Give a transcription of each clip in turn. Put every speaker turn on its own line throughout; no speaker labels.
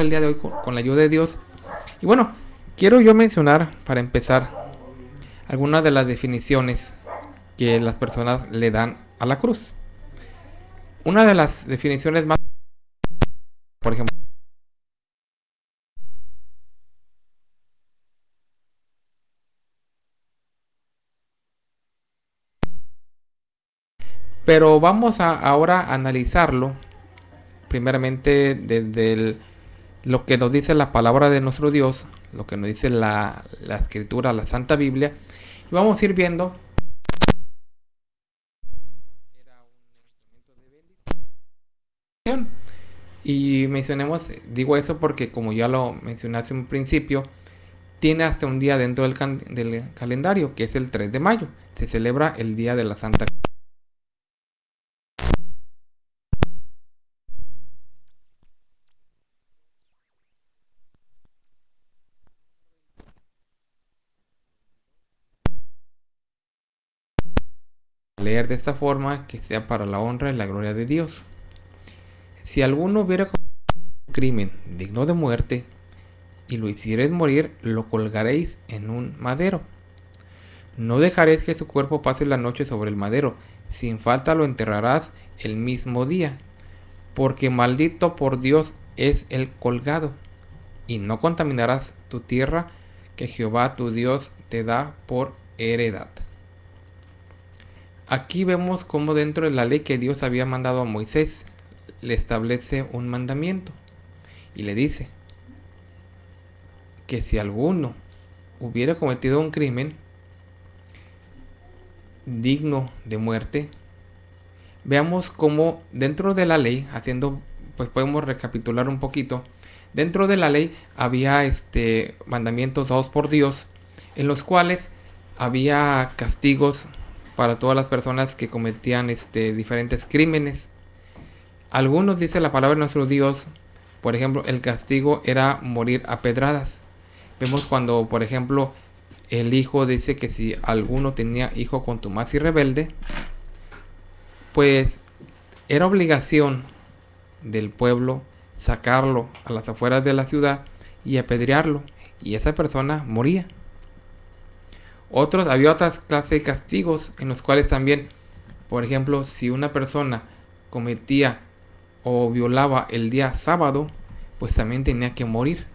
el día de hoy con la ayuda de Dios. Y bueno, quiero yo mencionar para empezar algunas de las definiciones que las personas le dan a la cruz. Una de las definiciones más, por ejemplo, pero vamos a ahora analizarlo primeramente desde lo que nos dice la palabra de nuestro Dios, lo que nos dice la escritura, la Santa Biblia, y vamos a ir viendo. Y mencionemos, digo eso porque como ya lo mencioné hace un principio, tiene hasta un día dentro del calendario, que es el 3 de mayo. Se celebra el Día de la Santa Cruz. Leer de esta forma, que sea para la honra y la gloria de Dios. Si alguno hubiera cometido un crimen digno de muerte, y lo hicierais morir, lo colgaréis en un madero. No dejaréis que su cuerpo pase la noche sobre el madero, sin falta lo enterrarás el mismo día, porque maldito por Dios es el colgado, y no contaminarás tu tierra que Jehová tu Dios te da por heredad. Aquí vemos cómo dentro de la ley que Dios había mandado a Moisés, le establece un mandamiento y le dice que si alguno hubiera cometido un crimen digno de muerte, veamos cómo dentro de la ley, haciendo, pues podemos recapitular un poquito, dentro de la ley había mandamientos dados por Dios, en los cuales había castigos para todas las personas que cometían diferentes crímenes. Algunos, dice la palabra de nuestro Dios, por ejemplo, el castigo era morir a pedradas. Vemos cuando, por ejemplo, el hijo dice que si alguno tenía hijo contumaz y rebelde, pues era obligación del pueblo sacarlo a las afueras de la ciudad y apedrearlo, y esa persona moría. Había otras clases de castigos en los cuales también, por ejemplo, si una persona cometía o violaba el día sábado, pues también tenía que morir.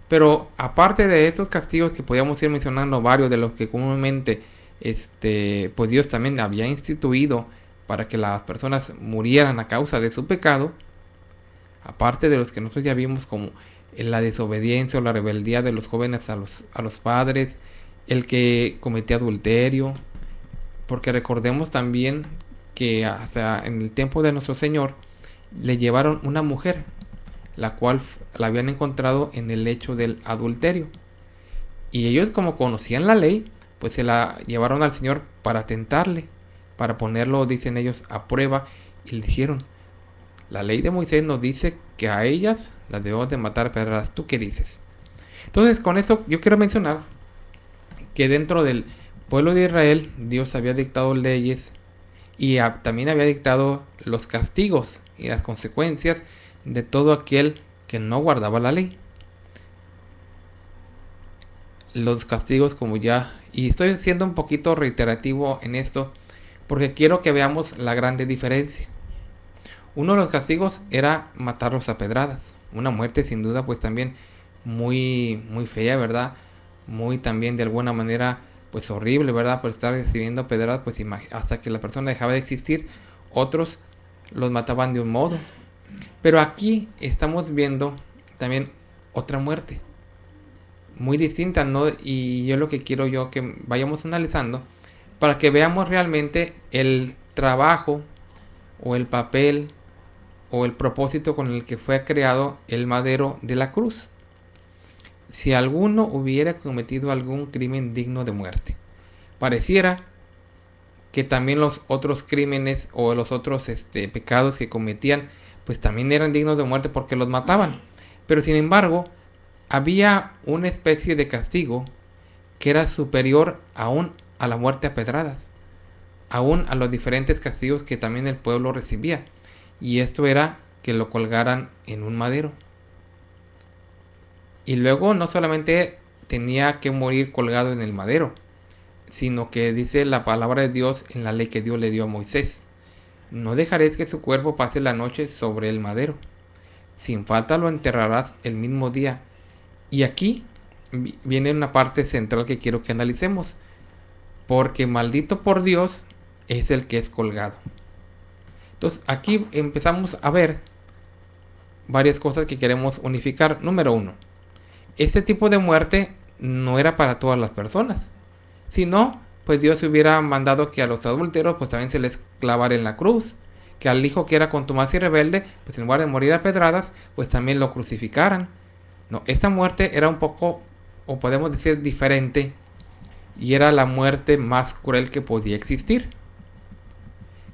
Pero aparte de esos castigos que podíamos ir mencionando varios de los que comúnmente pues Dios también había instituido para que las personas murieran a causa de su pecado, aparte de los que nosotros ya vimos como la desobediencia o la rebeldía de los jóvenes a los padres, el que cometía adulterio, porque recordemos también que hasta en el tiempo de nuestro Señor le llevaron una mujer, la cual la habían encontrado en el lecho del adulterio. Y ellos, como conocían la ley, pues se la llevaron al Señor para tentarle, para ponerlo, dicen ellos, a prueba. Y le dijeron, la ley de Moisés nos dice que a ellas las debemos de matar a pedradas. ¿Tú qué dices? Entonces, con esto yo quiero mencionar que dentro del pueblo de Israel, Dios había dictado leyes y también había dictado los castigos y las consecuencias de todo aquel que no guardaba la ley. Los castigos, como ya, y estoy siendo un poquito reiterativo en esto porque quiero que veamos la grande diferencia. Uno de los castigos era matarlos a pedradas, una muerte sin duda pues también muy fea, ¿verdad? Muy también de alguna manera pues horrible, ¿verdad? Por estar recibiendo pedradas pues hasta que la persona dejaba de existir. Otros los mataban de un modo, pero aquí estamos viendo también otra muerte muy distinta, ¿no? Y yo lo que quiero yo que vayamos analizando para que veamos realmente el trabajo o el papel o el propósito con el que fue creado el madero de la cruz. Si alguno hubiera cometido algún crimen digno de muerte, pareciera que también los otros crímenes o los otros pecados que cometían pues también eran dignos de muerte porque los mataban. Pero sin embargo, había una especie de castigo que era superior aún a la muerte a pedradas, aún a los diferentes castigos que también el pueblo recibía. Y esto era que lo colgaran en un madero. Y luego no solamente tenía que morir colgado en el madero, sino que dice la palabra de Dios en la ley que Dios le dio a Moisés: no dejaréis que su cuerpo pase la noche sobre el madero, sin falta lo enterrarás el mismo día. Y aquí viene una parte central que quiero que analicemos, porque maldito por Dios es el que es colgado. Entonces aquí empezamos a ver varias cosas que queremos unificar. Número uno, este tipo de muerte no era para todas las personas. Si no, pues Dios hubiera mandado que a los adúlteros pues también se les clavara en la cruz, que al hijo que era contumaz y rebelde, pues en lugar de morir a pedradas, pues también lo crucificaran. No, esta muerte era un poco, o podemos decir, diferente, y era la muerte más cruel que podía existir.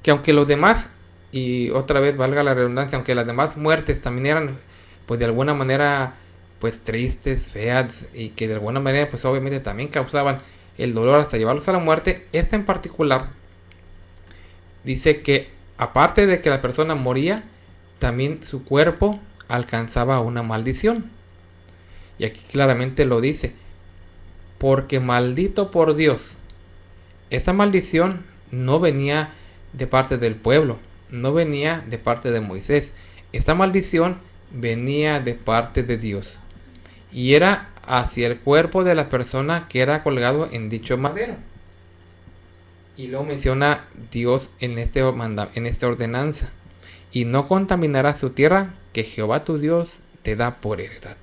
Que aunque los demás, y otra vez valga la redundancia, aunque las demás muertes también eran pues de alguna manera pues tristes, feas, y que de alguna manera pues obviamente también causaban el dolor hasta llevarlos a la muerte, esta en particular dice que aparte de que la persona moría, también su cuerpo alcanzaba una maldición. Y aquí claramente lo dice: porque maldito por Dios. Esta maldición no venía de parte del pueblo, no venía de parte de Moisés. Esta maldición venía de parte de Dios, y era hacia el cuerpo de la persona que era colgado en dicho madero. Y luego menciona Dios en esta ordenanza: y no contaminarás tu tierra que Jehová tu Dios te da por heredad.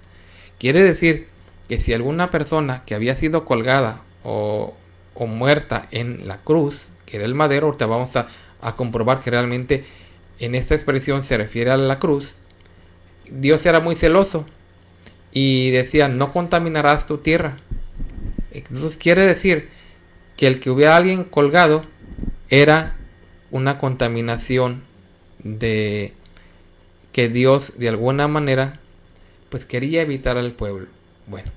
Quiere decir que si alguna persona que había sido colgada o muerta en la cruz, que era el madero, ahorita vamos a comprobar que realmente en esta expresión se refiere a la cruz, Dios era muy celoso y decía: no contaminarás tu tierra. Entonces quiere decir que el que hubiera alguien colgado era una contaminación de que Dios de alguna manera pues quería evitar al pueblo. Bueno,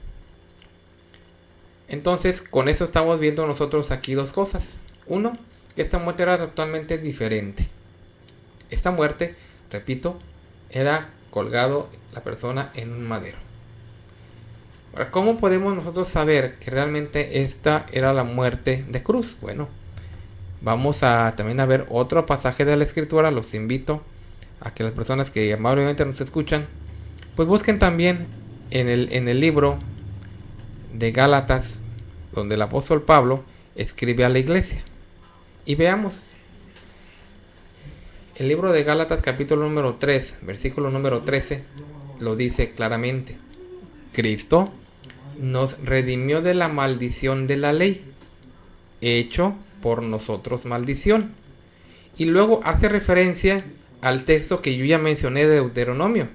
entonces con eso estamos viendo nosotros aquí dos cosas. Uno, que esta muerte era totalmente diferente. Esta muerte, repito, era colgado la persona en un madero. Ahora, ¿cómo podemos nosotros saber que realmente esta era la muerte de cruz? Bueno, vamos a también a ver otro pasaje de la escritura. Los invito a que las personas que amablemente nos escuchan pues busquen también en el libro de Gálatas, donde el apóstol Pablo escribe a la iglesia. Y veamos el libro de Gálatas, capítulo número 3, versículo número 13, lo dice claramente: Cristo nos redimió de la maldición de la ley, hecho por nosotros maldición. Y luego hace referencia al texto que yo ya mencioné de Deuteronomio: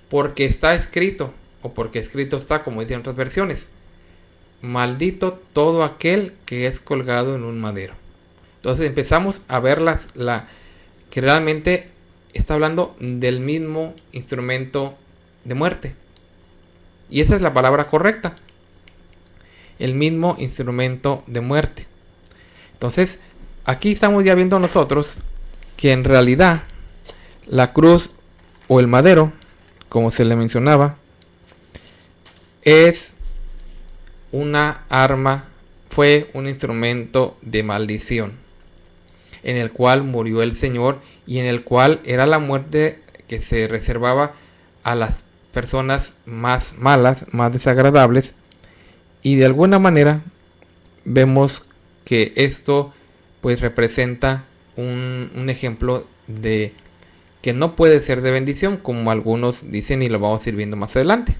porque está escrito, o porque escrito está, como dicen otras versiones: maldito todo aquel que es colgado en un madero. Entonces empezamos a ver que realmente está hablando del mismo instrumento de muerte. Y esa es la palabra correcta: el mismo instrumento de muerte. Entonces, aquí estamos ya viendo nosotros que en realidad la cruz o el madero, como se le mencionaba, es una arma, fue un instrumento de maldición, en el cual murió el Señor y en el cual era la muerte que se reservaba a las personas más malas, más desagradables. Y de alguna manera vemos que esto pues representa un ejemplo de que no puede ser de bendición, como algunos dicen, y lo vamos a ir viendo más adelante.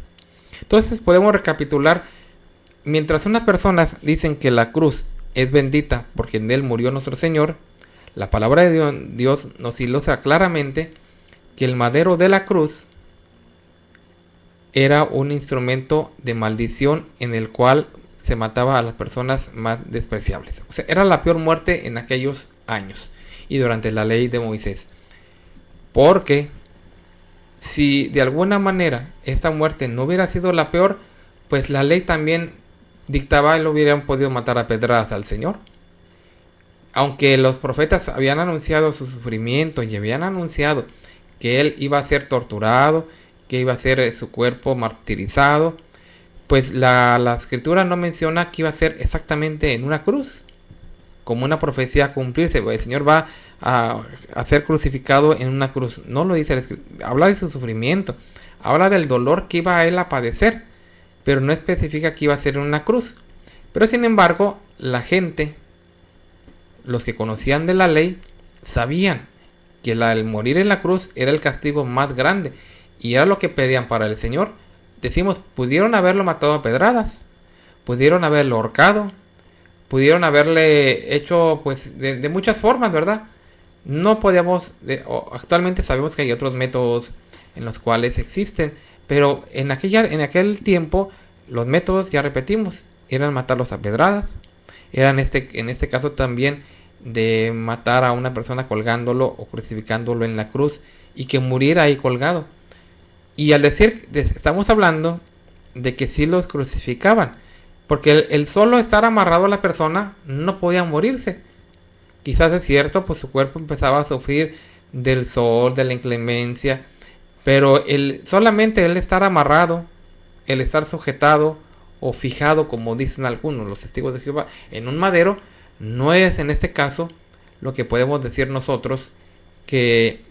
Entonces podemos recapitular: mientras unas personas dicen que la cruz es bendita porque en él murió nuestro Señor, la palabra de Dios nos ilustra claramente que el madero de la cruz era un instrumento de maldición en el cual se mataba a las personas más despreciables. O sea, era la peor muerte en aquellos años y durante la ley de Moisés. Porque si de alguna manera esta muerte no hubiera sido la peor, pues la ley también dictaba y lo hubieran podido matar a pedradas al Señor. Aunque los profetas habían anunciado su sufrimiento y habían anunciado que él iba a ser torturado, que iba a ser su cuerpo martirizado, pues la escritura no menciona que iba a ser exactamente en una cruz, como una profecía a cumplirse. El Señor va a ser crucificado en una cruz. No lo dice, habla de su sufrimiento, habla del dolor que iba a él a padecer, pero no especifica que iba a ser en una cruz. Pero sin embargo, la gente, los que conocían de la ley, sabían que el morir en la cruz era el castigo más grande y era lo que pedían para el Señor. Decimos, pudieron haberlo matado a pedradas, pudieron haberlo ahorcado, pudieron haberle hecho pues de muchas formas, ¿verdad? No podíamos, actualmente sabemos que hay otros métodos en los cuales existen, pero en aquel tiempo los métodos, ya repetimos, eran matarlos a pedradas, eran en este caso también de matar a una persona colgándolo o crucificándolo en la cruz y que muriera ahí colgado. Y al decir, estamos hablando de que sí los crucificaban, porque el solo estar amarrado a la persona no podía morirse. Quizás es cierto, pues su cuerpo empezaba a sufrir del sol, de la inclemencia, pero solamente el estar amarrado, el estar sujetado o fijado, como dicen algunos, los testigos de Jehová, en un madero, no es en este caso lo que podemos decir nosotros que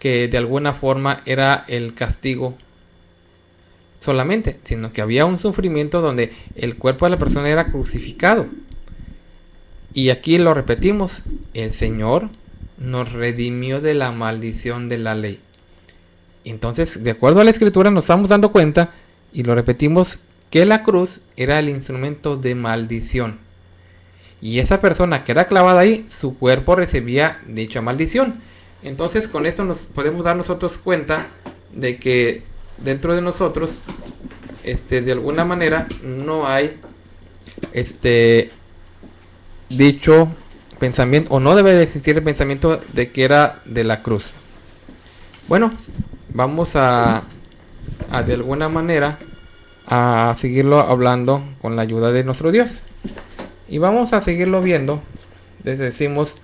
de alguna forma era el castigo solamente, sino que había un sufrimiento donde el cuerpo de la persona era crucificado. Y aquí lo repetimos, el Señor nos redimió de la maldición de la ley. Entonces, de acuerdo a la Escritura, nos estamos dando cuenta, y lo repetimos, que la cruz era el instrumento de maldición. Y esa persona que era clavada ahí, su cuerpo recibía dicha maldición. Entonces, con esto nos podemos dar nosotros cuenta de que dentro de nosotros, de alguna manera, no hay dicho pensamiento, o no debe de existir el pensamiento de que era de la cruz. Bueno, vamos a de alguna manera a seguirlo hablando con la ayuda de nuestro Dios, y vamos a seguirlo viendo. Les decimos,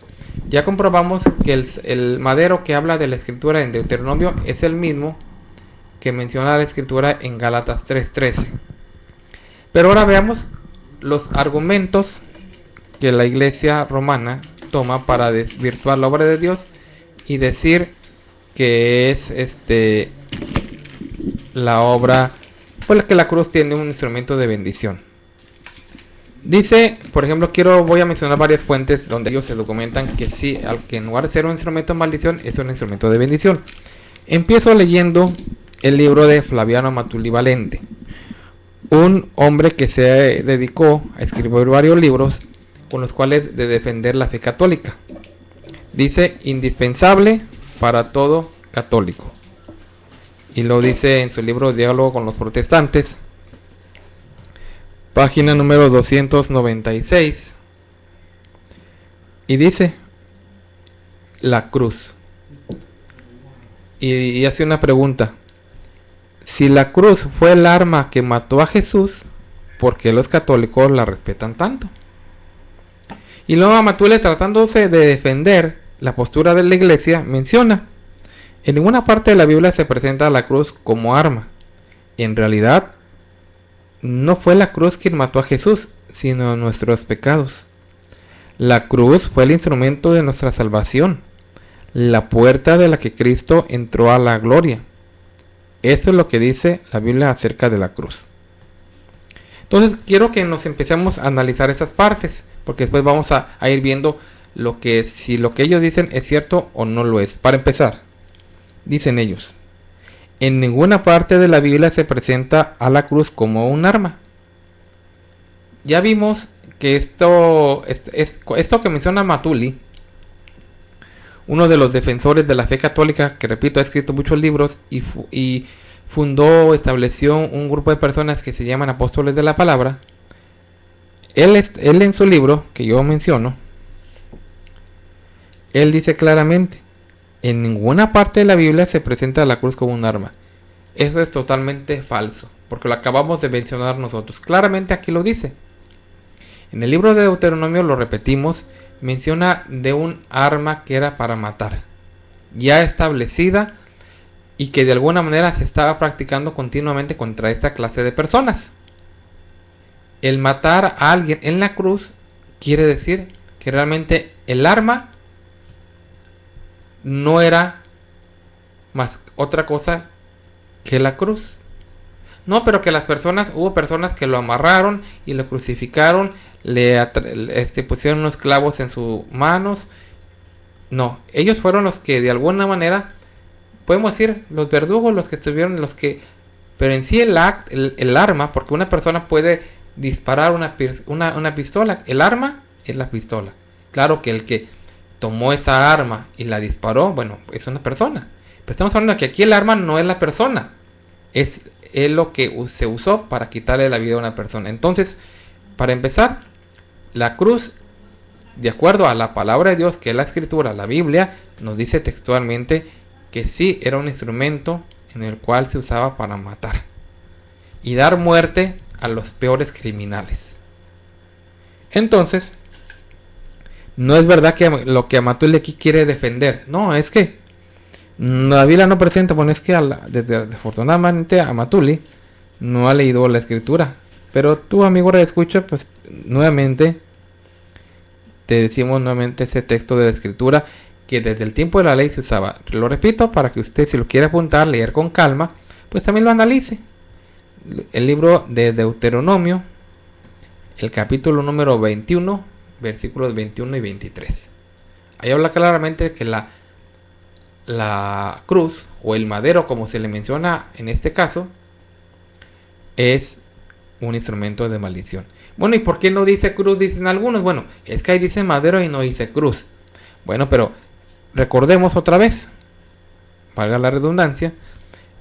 ya comprobamos que el madero que habla de la escritura en Deuteronomio es el mismo que menciona la escritura en Gálatas 3:13. Pero ahora veamos los argumentos que la iglesia romana toma para desvirtuar la obra de Dios y decir que es la obra, pues que la cruz tiene un instrumento de bendición. Dice, por ejemplo, voy a mencionar varias fuentes donde ellos se documentan que sí, que en lugar de ser un instrumento de maldición, es un instrumento de bendición. Empiezo leyendo el libro de Flaviano Matuli Valente, un hombre que se dedicó a escribir varios libros con los cuales de defender la fe católica. Dice, indispensable para todo católico. Y lo dice en su libro Diálogo con los protestantes, página número 296. Y dice, la cruz. Y hace una pregunta. Si la cruz fue el arma que mató a Jesús, ¿por qué los católicos la respetan tanto? Y luego Amatule, tratándose de defender la postura de la iglesia, menciona, en ninguna parte de la Biblia se presenta la cruz como arma. En realidad, no fue la cruz quien mató a Jesús, sino nuestros pecados. La cruz fue el instrumento de nuestra salvación, la puerta de la que Cristo entró a la gloria. Eso es lo que dice la Biblia acerca de la cruz. Entonces quiero que nos empecemos a analizar estas partes, porque después vamos a ir viendo si lo que ellos dicen es cierto o no lo es. Para empezar, dicen ellos, en ninguna parte de la Biblia se presenta a la cruz como un arma. Ya vimos que esto que menciona Matuli, uno de los defensores de la fe católica, que repito, ha escrito muchos libros y estableció un grupo de personas que se llaman apóstoles de la palabra. Él en su libro, que yo menciono, él dice claramente, en ninguna parte de la Biblia se presenta la cruz como un arma. Eso es totalmente falso, porque lo acabamos de mencionar nosotros. Claramente aquí lo dice. En el libro de Deuteronomio, lo repetimos, menciona de un arma que era para matar, ya establecida y que de alguna manera se estaba practicando continuamente contra esta clase de personas. El matar a alguien en la cruz quiere decir que realmente el arma no era más otra cosa que la cruz. No, pero que hubo personas que lo amarraron y lo crucificaron, pusieron unos clavos en sus manos. No, ellos fueron los que de alguna manera, podemos decir, los verdugos, los que estuvieron, pero en sí el arma, porque una persona puede disparar una pistola, el arma es la pistola. Claro que el que tomó esa arma y la disparó, bueno, es una persona. Pero estamos hablando de que aquí el arma no es la persona, es lo que se usó para quitarle la vida a una persona. Entonces, para empezar, la cruz, de acuerdo a la palabra de Dios, que es la escritura, la Biblia, nos dice textualmente que sí era un instrumento en el cual se usaba para matar y dar muerte a los peores criminales. Entonces, no es verdad que lo que Amatuli aquí quiere defender. No, es que la Biblia no presenta, bueno, es que desafortunadamente Amatuli no ha leído la escritura. Pero tú, amigo escucha, pues nuevamente te decimos nuevamente ese texto de la escritura que desde el tiempo de la ley se usaba. Lo repito para que usted, si lo quiere apuntar, leer con calma, pues también lo analice. El libro de Deuteronomio, el capítulo número 21, versículos 21 y 23. Ahí habla claramente que la cruz o el madero, como se le menciona en este caso, es un instrumento de maldición. Bueno, ¿y por qué no dice cruz? Dicen algunos. Bueno, es que ahí dice madero y no dice cruz. Bueno, pero recordemos otra vez, valga la redundancia,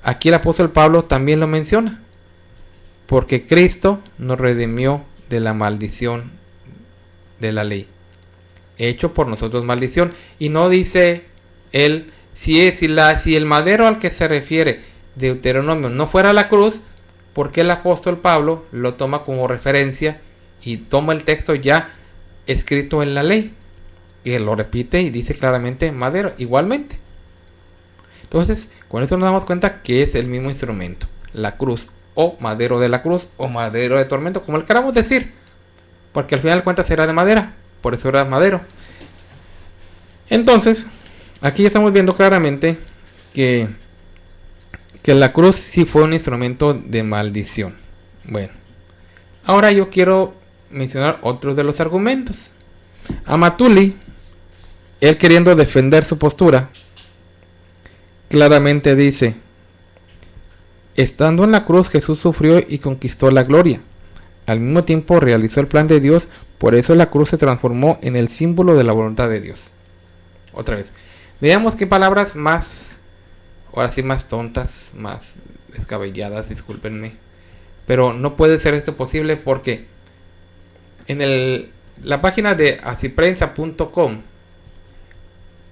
aquí el apóstol Pablo también lo menciona, porque Cristo nos redimió de la maldición de la ley, hecho por nosotros maldición. Y no dice él, si el madero al que se refiere Deuteronomio no fuera la cruz, porque el apóstol Pablo lo toma como referencia y toma el texto ya escrito en la ley, que lo repite y dice claramente madero igualmente. Entonces, con eso nos damos cuenta que es el mismo instrumento, la cruz, o madero de la cruz, o madero de tormento, como le queramos decir, porque al final de cuentas era de madera, por eso era madero. Entonces, aquí ya estamos viendo claramente que la cruz sí fue un instrumento de maldición. Bueno, ahora yo quiero mencionar otros de los argumentos. Amatuli, él queriendo defender su postura, claramente dice: estando en la cruz, Jesús sufrió y conquistó la gloria. Al mismo tiempo realizó el plan de Dios, por eso la cruz se transformó en el símbolo de la voluntad de Dios. Otra vez, veamos qué palabras más, ahora sí más tontas, más descabelladas, discúlpenme. Pero no puede ser esto posible porque en la página de asiprensa.com,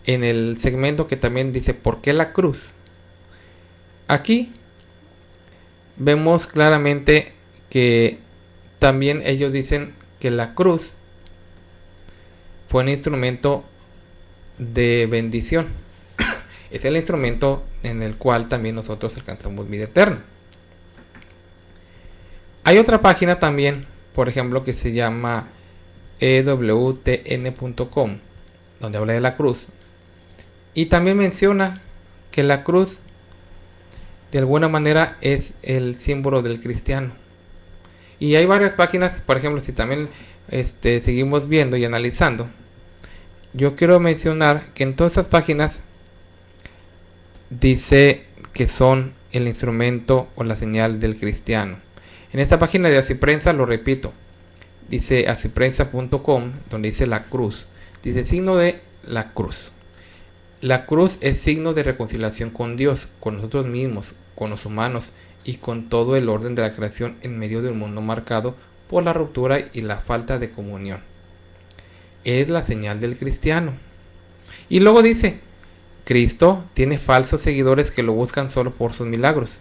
en el segmento que también dice ¿por qué la cruz?, aquí vemos claramente que también ellos dicen que la cruz fue un instrumento de bendición. Es el instrumento en el cual también nosotros alcanzamos vida eterna. Hay otra página también, por ejemplo, que se llama ewtn.com, donde habla de la cruz. Y también menciona que la cruz de alguna manera es el símbolo del cristiano. Y hay varias páginas, por ejemplo, si también seguimos viendo y analizando, yo quiero mencionar que en todas esas páginas dice que son el instrumento o la señal del cristiano. En esta página de Asiprensa, lo repito, dice asiprensa.com, donde dice la cruz, dice signo de la cruz. La cruz es signo de reconciliación con Dios, con nosotros mismos, con los humanos y con todo el orden de la creación en medio de un mundo marcado por la ruptura y la falta de comunión. Es la señal del cristiano. Y luego dice: Cristo tiene falsos seguidores que lo buscan solo por sus milagros,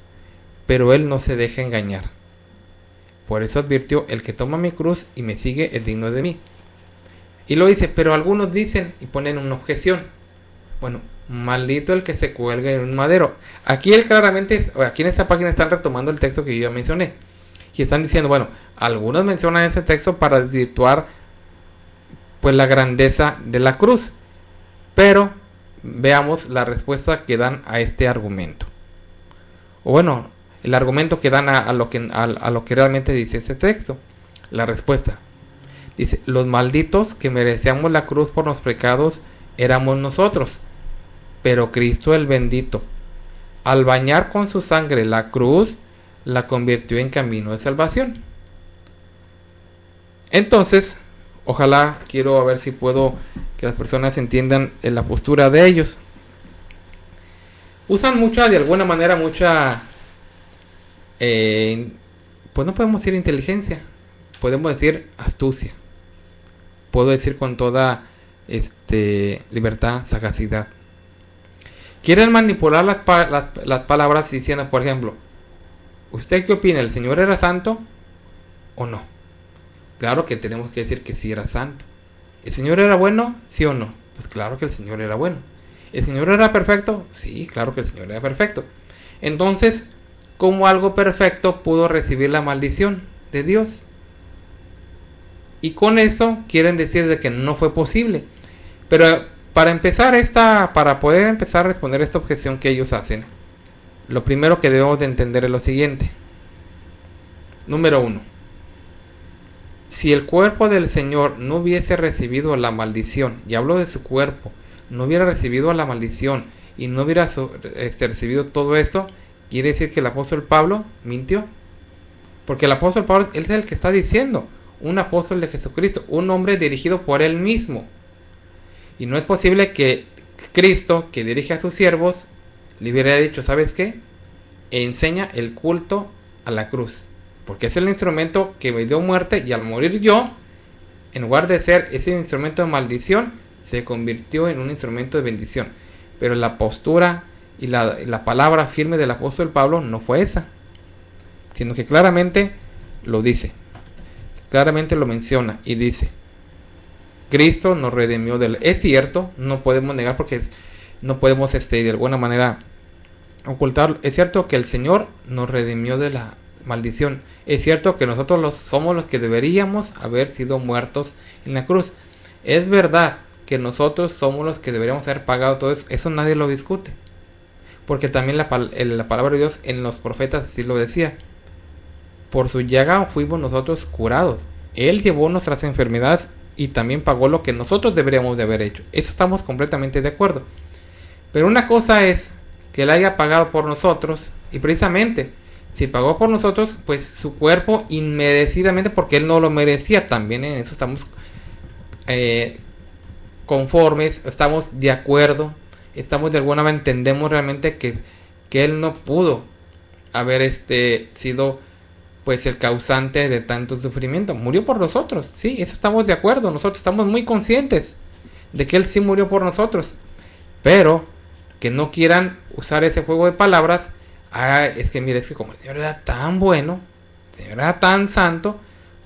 pero Él no se deja engañar. Por eso advirtió: el que toma mi cruz y me sigue es digno de mí. Y luego dice: pero algunos dicen y ponen una objeción. Bueno, maldito el que se cuelga en un madero. Aquí él claramente, aquí en esta página están retomando el texto que yo ya mencioné. Y están diciendo, bueno, algunos mencionan ese texto para desvirtuar pues la grandeza de la cruz. Pero veamos la respuesta que dan a este argumento. O bueno, el argumento que dan a lo que realmente dice este texto. La respuesta. Dice, los malditos que merecíamos la cruz por los pecados éramos nosotros. Pero Cristo el bendito, al bañar con su sangre la cruz, la convirtió en camino de salvación. Entonces, ojalá, quiero a ver si puedo que las personas entiendan la postura de ellos. Usan de alguna manera, pues no podemos decir inteligencia, podemos decir astucia. Puedo decir con toda libertad, sagacidad. Quieren manipular las palabras diciendo, por ejemplo, ¿usted qué opina? ¿El Señor era santo o no? Claro que tenemos que decir que sí era santo. ¿El Señor era bueno? ¿Sí o no? Pues claro que el Señor era bueno. ¿El Señor era perfecto? Sí, claro que el Señor era perfecto. Entonces, ¿cómo algo perfecto pudo recibir la maldición de Dios? Y con eso quieren decir de que no fue posible. Pero para poder empezar a responder esta objeción que ellos hacen, lo primero que debemos de entender es lo siguiente. Número 1. Si el cuerpo del Señor no hubiese recibido la maldición, y hablo de su cuerpo, no hubiera recibido la maldición y no hubiera recibido todo esto, quiere decir que el apóstol Pablo mintió. Porque el apóstol Pablo, él es el que está diciendo, un apóstol de Jesucristo, un hombre dirigido por él mismo. Y no es posible que Cristo, que dirige a sus siervos, le hubiera dicho, ¿sabes qué? Enseña el culto a la cruz. Porque es el instrumento que me dio muerte, y al morir yo, en lugar de ser ese instrumento de maldición, se convirtió en un instrumento de bendición. Pero la postura y la palabra firme del apóstol Pablo no fue esa, sino que claramente lo dice, claramente lo menciona y dice, Cristo nos redimió del... Es cierto, no podemos negar porque no podemos de alguna manera ocultarlo. Es cierto que el Señor nos redimió de la maldición. Es cierto que nosotros somos los que deberíamos haber sido muertos en la cruz. Es verdad que nosotros somos los que deberíamos haber pagado todo eso. Eso nadie lo discute. Porque también la palabra de Dios en los profetas así lo decía. Por su llaga fuimos nosotros curados. Él llevó nuestras enfermedades y también pagó lo que nosotros deberíamos de haber hecho. Eso estamos completamente de acuerdo. Pero una cosa es que Él haya pagado por nosotros, y precisamente si pagó por nosotros, pues su cuerpo inmerecidamente, porque Él no lo merecía, también en eso estamos conformes, estamos de acuerdo, estamos de alguna manera, entendemos realmente que Él no pudo haber sido pues el causante de tanto sufrimiento. Murió por nosotros, sí, eso estamos de acuerdo, nosotros estamos muy conscientes de que Él sí murió por nosotros, pero que no quieran usar ese juego de palabras. Es que mira, es que como el Señor era tan bueno, el Señor era tan santo,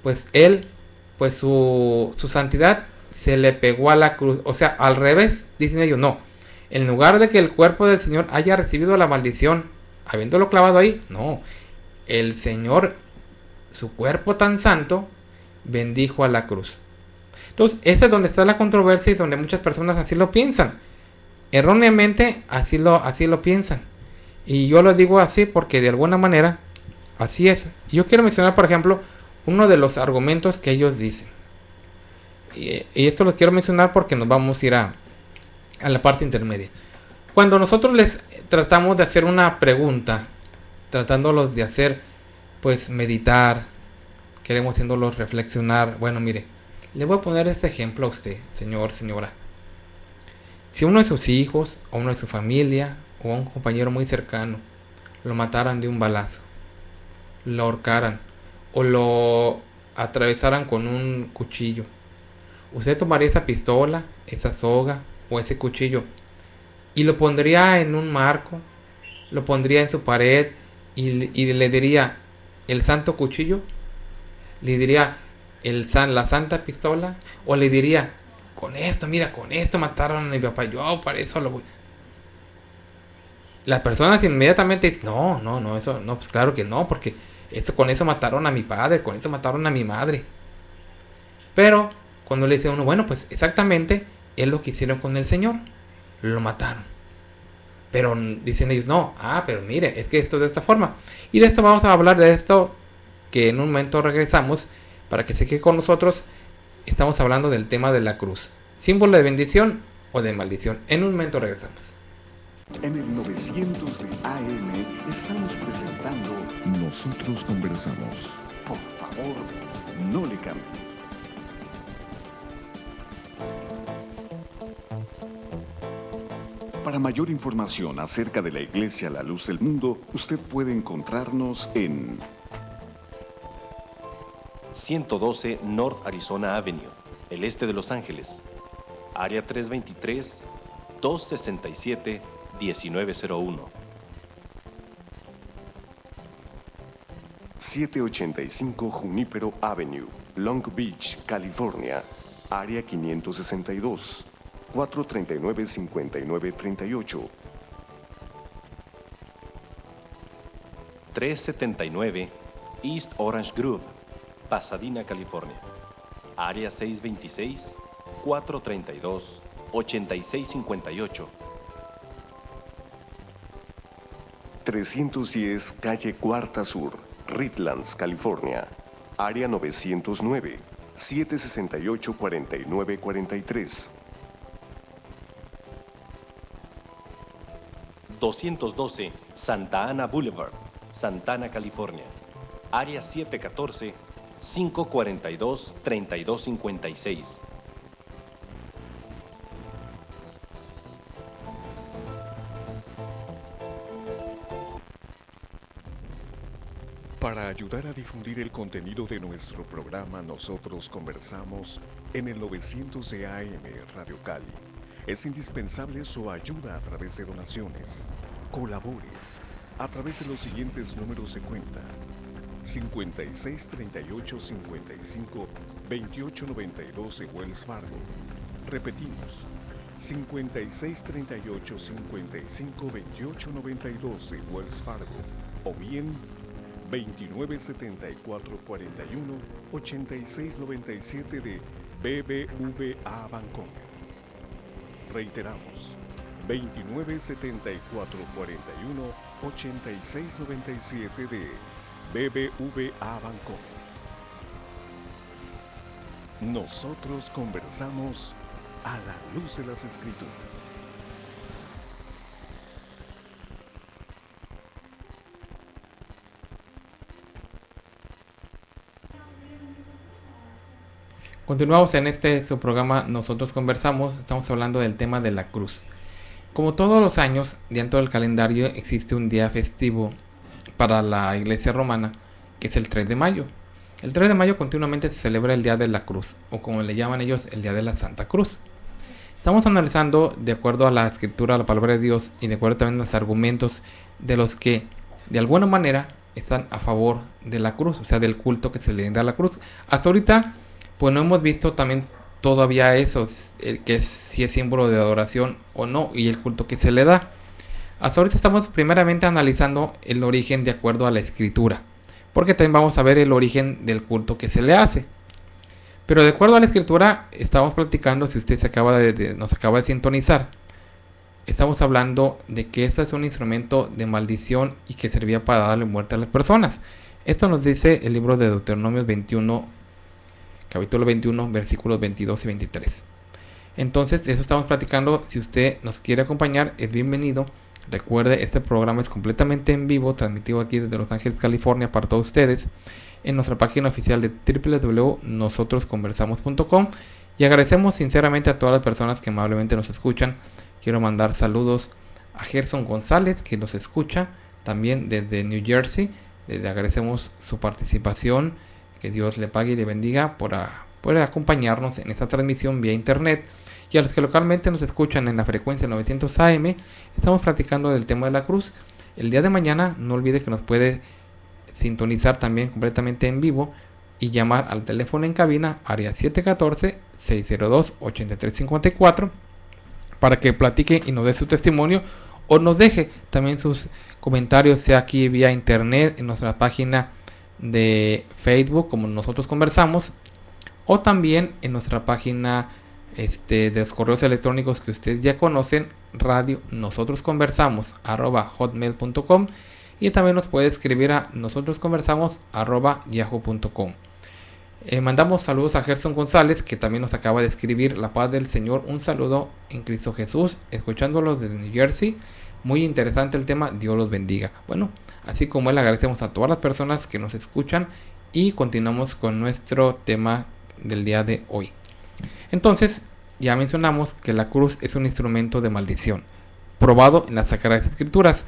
pues Él, pues su santidad se le pegó a la cruz. O sea, al revés, dicen ellos, no. En lugar de que el cuerpo del Señor haya recibido la maldición, habiéndolo clavado ahí, no. El Señor, su cuerpo tan santo, bendijo a la cruz. Entonces, esa es donde está la controversia y donde muchas personas así lo piensan. Erróneamente, así lo piensan. Y yo lo digo así porque de alguna manera, así es. Yo quiero mencionar, por ejemplo, uno de los argumentos que ellos dicen. Y esto lo quiero mencionar porque nos vamos a ir a la parte intermedia. Cuando nosotros les tratamos de hacer una pregunta, tratándolos de hacer, pues, meditar, queremos haciéndolos reflexionar. Bueno, mire, le voy a poner este ejemplo a usted, señor, señora. Si uno de sus hijos, o uno de su familia, o un compañero muy cercano, lo mataran de un balazo, lo ahorcaran, o lo atravesaran con un cuchillo, ¿usted tomaría esa pistola, esa soga, o ese cuchillo, y lo pondría en un marco, lo pondría en su pared, y le diría, el santo cuchillo? ¿Le diría la santa pistola? ¿O le diría, con esto, mira, con esto mataron a mi papá, yo para eso lo voy. Las personas inmediatamente dicen, no, no, no, eso, no, pues claro que no, porque con eso mataron a mi padre, con eso mataron a mi madre. Pero cuando le dice uno, bueno, pues exactamente es lo que hicieron con el Señor, lo mataron. Pero dicen ellos, no, pero mire, es que esto es de esta forma. Y de esto vamos a hablar, de esto que en un momento regresamos, para que se quede con nosotros. Estamos hablando del tema de la cruz, símbolo de bendición o de maldición. En un momento regresamos.
En el 900 de AM estamos presentando
Nosotros conversamos.
Por favor, no le cambie. Para mayor información acerca de la Iglesia La Luz del Mundo, usted puede encontrarnos en
112 North Arizona Avenue, el este de Los Ángeles, área 323-267-1901.
785 Junípero Avenue, Long Beach, California, área 562, 439-5938.
379 East Orange Grove, Pasadena, California, área 626-432-8658.
310 Calle Cuarta Sur, Redlands, California, área 909, 768-4943.
212 Santa Ana Boulevard, Santana, California, área 714-542-3256.
'Para ayudar a difundir el contenido de nuestro programa Nosotros Conversamos en el 900 de AM Radio Cali, es indispensable su ayuda a través de donaciones. Colabore a través de los siguientes números de cuenta: 56 38 55 28 92 de Wells Fargo. Repetimos, 56 38 55 28 92 de Wells Fargo, o bien 29 74 41 86 97 de BBVA Bancomer. Reiteramos, 29 74 41 86 97 de BBVA Bancomer. Nosotros conversamos a la luz de las Escrituras.
Continuamos en su programa Nosotros Conversamos. Estamos hablando del tema de la cruz. Como todos los años, dentro del calendario existe un día festivo para la Iglesia Romana, que es el 3 de mayo. El 3 de mayo continuamente se celebra el Día de la Cruz, o como le llaman ellos, el Día de la Santa Cruz. Estamos analizando, de acuerdo a la Escritura, a la Palabra de Dios, y de acuerdo también a los argumentos de los que, de alguna manera, están a favor de la cruz, o sea, del culto que se le da a la cruz. Hasta ahorita, pues no hemos visto también todavía eso, que es, si es símbolo de adoración o no, y el culto que se le da. Hasta ahorita estamos primeramente analizando el origen de acuerdo a la Escritura, porque también vamos a ver el origen del culto que se le hace. Pero de acuerdo a la Escritura, estamos platicando, si usted nos acaba de sintonizar, estamos hablando de que este es un instrumento de maldición y que servía para darle muerte a las personas. Esto nos dice el libro de Deuteronomio 21, capítulo 21, versículos 22 y 23. Entonces, de eso estamos platicando. Si usted nos quiere acompañar, es bienvenido. Recuerde, este programa es completamente en vivo, transmitido aquí desde Los Ángeles, California, para todos ustedes, en nuestra página oficial de www.nosotrosconversamos.com. Y agradecemos sinceramente a todas las personas que amablemente nos escuchan. Quiero mandar saludos a Gerson González, que nos escucha también desde New Jersey. Le agradecemos su participación. Que Dios le pague y le bendiga por acompañarnos en esta transmisión vía internet. Y a los que localmente nos escuchan en la frecuencia 900 AM, estamos platicando del tema de la cruz. El día de mañana, no olvide que nos puede sintonizar también completamente en vivo y llamar al teléfono en cabina área 714-602-8354 para que platique y nos dé su testimonio o nos deje también sus comentarios, sea aquí vía internet en nuestra página de Facebook como Nosotros Conversamos, o también en nuestra página de los correos electrónicos que ustedes ya conocen, radio nosotros conversamos @hotmail.com, y también nos puede escribir a nosotrosconversamos @yahoo.com. Mandamos saludos a Gerson González, que también nos acaba de escribir: la paz del Señor, un saludo en Cristo Jesús, escuchándolo desde New Jersey, muy interesante el tema, Dios los bendiga. Bueno, así como él, agradecemos a todas las personas que nos escuchan y continuamos con nuestro tema del día de hoy. Entonces, ya mencionamos que la cruz es un instrumento de maldición, probado en las Sagradas Escrituras,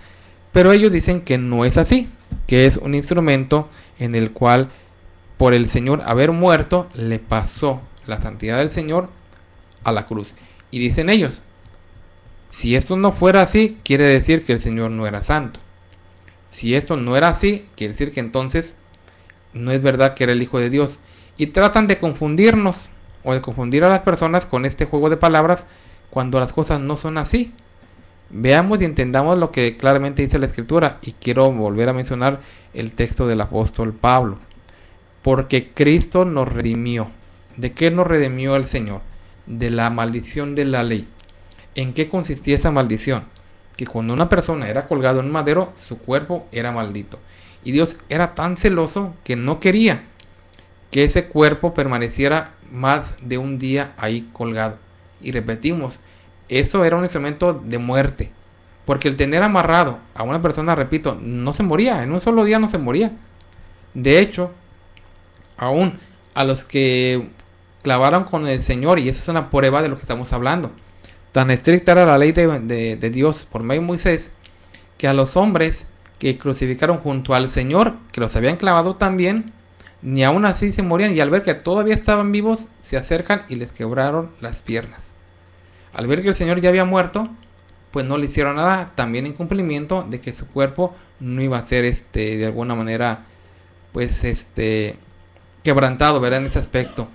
pero ellos dicen que no es así, que es un instrumento en el cual, por el Señor haber muerto, le pasó la santidad del Señor a la cruz. Y dicen ellos, si esto no fuera así, quiere decir que el Señor no era santo. Si esto no era así, quiere decir que entonces no es verdad que era el Hijo de Dios. Y tratan de confundirnos o de confundir a las personas con este juego de palabras cuando las cosas no son así. Veamos y entendamos lo que claramente dice la Escritura, y quiero volver a mencionar el texto del apóstol Pablo. Porque Cristo nos redimió. ¿De qué nos redimió el Señor? De la maldición de la ley. ¿En qué consistía esa maldición? Que cuando una persona era colgado en un madero, su cuerpo era maldito. Y Dios era tan celoso que no quería que ese cuerpo permaneciera más de un día ahí colgado. Y repetimos, eso era un instrumento de muerte. Porque el tener amarrado a una persona, repito, no se moría. En un solo día no se moría. De hecho, aún a los que clavaron con el Señor, y esa es una prueba de lo que estamos hablando, tan estricta era la ley de Dios por medio de Moisés, que a los hombres que crucificaron junto al Señor, que los habían clavado también, ni aún así se morían, y al ver que todavía estaban vivos, se acercan y les quebraron las piernas. Al ver que el Señor ya había muerto, pues no le hicieron nada, también en cumplimiento de que su cuerpo no iba a ser de alguna manera pues quebrantado, ¿verdad? En ese aspecto.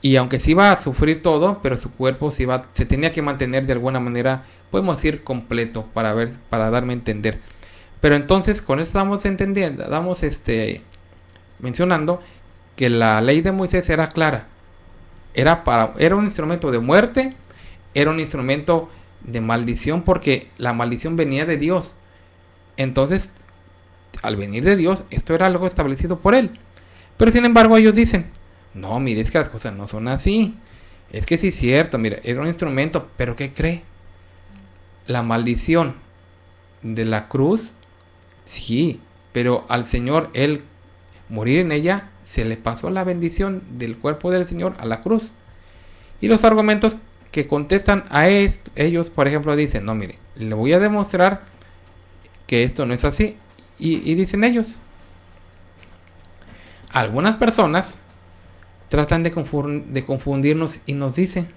Y aunque se iba a sufrir todo, pero su cuerpo se tenía que mantener de alguna manera, podemos decir, completo, para darme a entender. Pero entonces con esto estamos entendiendo, mencionando que la ley de Moisés era clara. Era un instrumento de muerte, era un instrumento de maldición, porque la maldición venía de Dios. Entonces, al venir de Dios, esto era algo establecido por él. Pero sin embargo ellos dicen, no, mire, es que las cosas no son así. Es que sí es cierto, mira, era un instrumento, pero ¿qué cree? La maldición de la cruz, sí, pero al Señor, él morir en ella, se le pasó la bendición del cuerpo del Señor a la cruz. Y los argumentos que contestan a ellos, por ejemplo, dicen, no, mire, le voy a demostrar que esto no es así. Y dicen ellos, algunas personas tratan de confundirnos y nos dicen,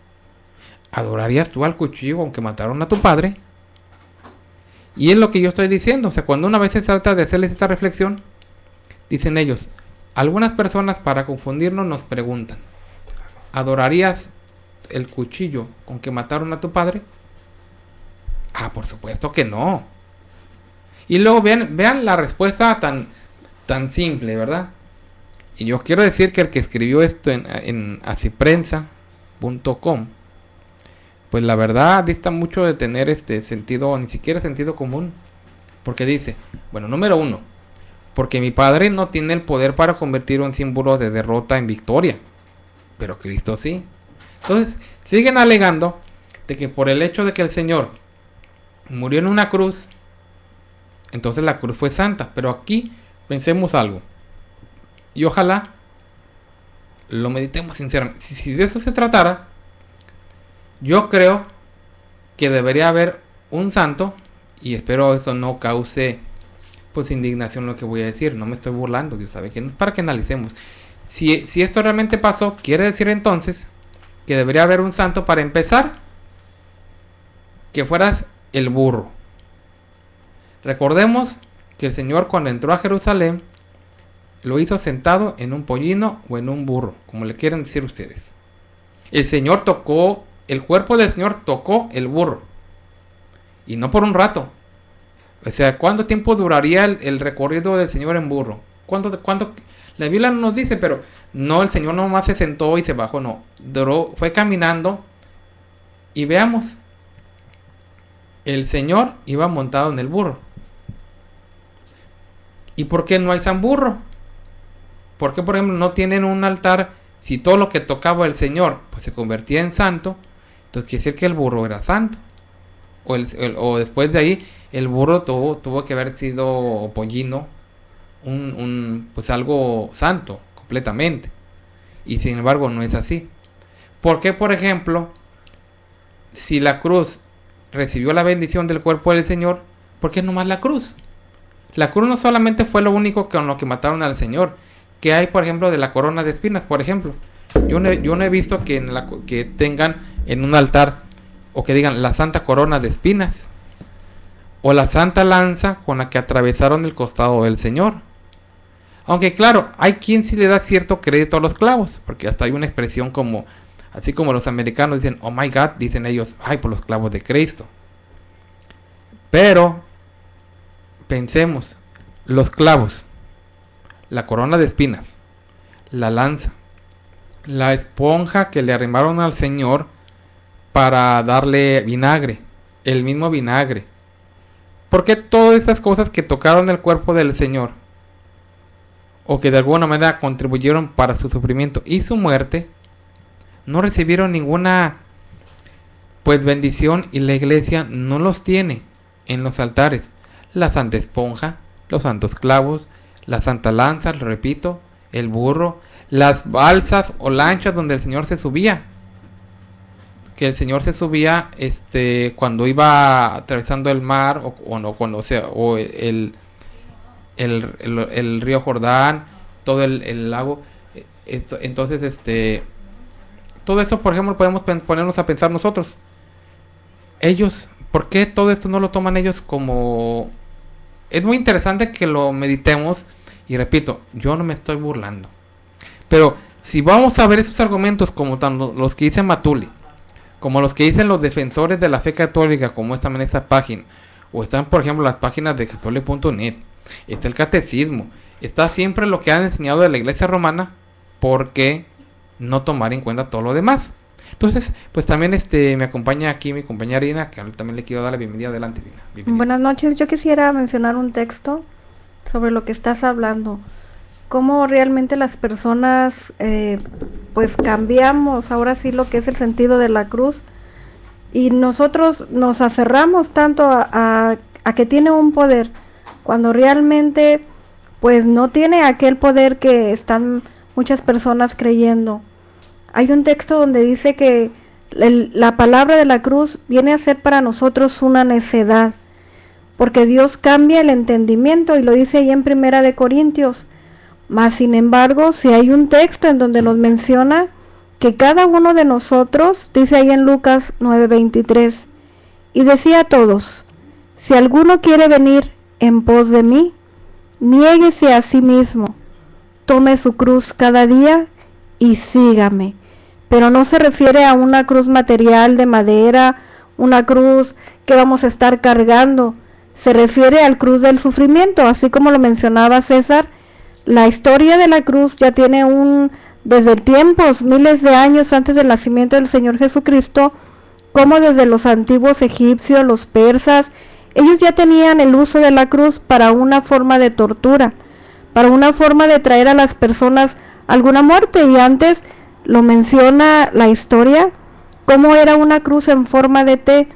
¿adorarías tú al cuchillo aunque mataron a tu padre? Y es lo que yo estoy diciendo. O sea, cuando una vez se trata de hacerles esta reflexión, dicen ellos, algunas personas para confundirnos nos preguntan, ¿adorarías el cuchillo con que mataron a tu padre? Ah, por supuesto que no. Y luego vean la respuesta tan simple, ¿verdad? Y yo quiero decir que el que escribió esto en asiprensa.com, pues la verdad dista mucho de tener sentido, ni siquiera sentido común. Porque dice, bueno, número 1, porque mi padre no tiene el poder para convertir un símbolo de derrota en victoria, pero Cristo sí. Entonces, siguen alegando de que por el hecho de que el Señor murió en una cruz, entonces la cruz fue santa. Pero aquí pensemos algo, y ojalá lo meditemos sinceramente. Si de eso se tratara, yo creo que debería haber un santo, y espero esto no cause pues indignación lo que voy a decir, no me estoy burlando, Dios sabe que no es para que analicemos. Si esto realmente pasó, quiere decir entonces que debería haber un santo para empezar, que fueras el burro. Recordemos que el Señor, cuando entró a Jerusalén, lo hizo sentado en un pollino o en un burro, como le quieran decir ustedes. El Señor tocó, el cuerpo del Señor tocó el burro. Y no por un rato. O sea, ¿cuánto tiempo duraría el recorrido del Señor en burro? ¿Cuánto? La Biblia no nos dice, pero no, el Señor nomás se sentó y se bajó, no. Fue caminando. Y veamos. El Señor iba montado en el burro. ¿Y por qué no hay San Burro? ¿Por qué, por ejemplo, no tienen un altar? Si todo lo que tocaba el Señor pues se convertía en santo, entonces quiere decir que el burro era santo. O después de ahí, el burro tuvo que haber sido pollino, pues algo santo, completamente. Y sin embargo no es así. ¿Por qué, por ejemplo, si la cruz recibió la bendición del cuerpo del Señor, por qué nomás la cruz? La cruz no solamente fue lo único con lo que mataron al Señor. Que hay, por ejemplo, de la corona de espinas, por ejemplo. Yo no he visto que tengan en un altar o que digan la santa corona de espinas o la santa lanza con la que atravesaron el costado del Señor. Aunque claro, hay quien sí le da cierto crédito a los clavos, porque hasta hay una expresión como, así como los americanos dicen, oh my God, dicen ellos, ay, por los clavos de Cristo. Pero pensemos, los clavos, la corona de espinas, la lanza, la esponja que le arrimaron al Señor para darle vinagre, el mismo vinagre. ¿Por qué todas estas cosas que tocaron el cuerpo del Señor o que de alguna manera contribuyeron para su sufrimiento y su muerte no recibieron ninguna pues bendición, y la iglesia no los tiene en los altares? La santa esponja, los santos clavos, la santa lanza, lo repito, el burro, las balsas o lanchas donde el Señor se subía. Que el Señor se subía cuando iba atravesando el mar o no, cuando, o sea, o el río Jordán, todo el lago. Entonces, todo eso, por ejemplo, podemos ponernos a pensar nosotros. Ellos, ¿por qué todo esto no lo toman ellos como...? Es muy interesante que lo meditemos. Y repito, yo no me estoy burlando. Pero si vamos a ver esos argumentos como los que dice Matuli, como los que dicen los defensores de la fe católica, como están en esta página, o están, por ejemplo, las páginas de católico.net, está el catecismo, está siempre lo que han enseñado de la iglesia romana, ¿por qué no tomar en cuenta todo lo demás? Entonces, pues también me acompaña aquí mi compañera Irina, que también le quiero dar la bienvenida. Adelante, Irina. Bienvenida.
Buenas noches, yo quisiera mencionar un texto sobre lo que estás hablando. Cómo realmente las personas pues cambiamos ahora sí lo que es el sentido de la cruz, y nosotros nos aferramos tanto a que tiene un poder, cuando realmente pues no tiene aquel poder que están muchas personas creyendo. Hay un texto donde dice que la palabra de la cruz viene a ser para nosotros una necedad, porque Dios cambia el entendimiento, y lo dice ahí en 1 Corintios. Mas sin embargo, si hay un texto en donde nos menciona que cada uno de nosotros, dice ahí en Lucas 9:23, y decía a todos, si alguno quiere venir en pos de mí, niéguese a sí mismo, tome su cruz cada día y sígame. Pero no se refiere a una cruz material de madera, una cruz que vamos a estar cargando. Se refiere al cruz del sufrimiento, así como lo mencionaba César. La historia de la cruz ya tiene desde tiempos, miles de años antes del nacimiento del Señor Jesucristo, como desde los antiguos egipcios, los persas, ellos ya tenían el uso de la cruz para una forma de tortura, para una forma de traer a las personas alguna muerte. Y antes lo menciona la historia, cómo era una cruz en forma de T,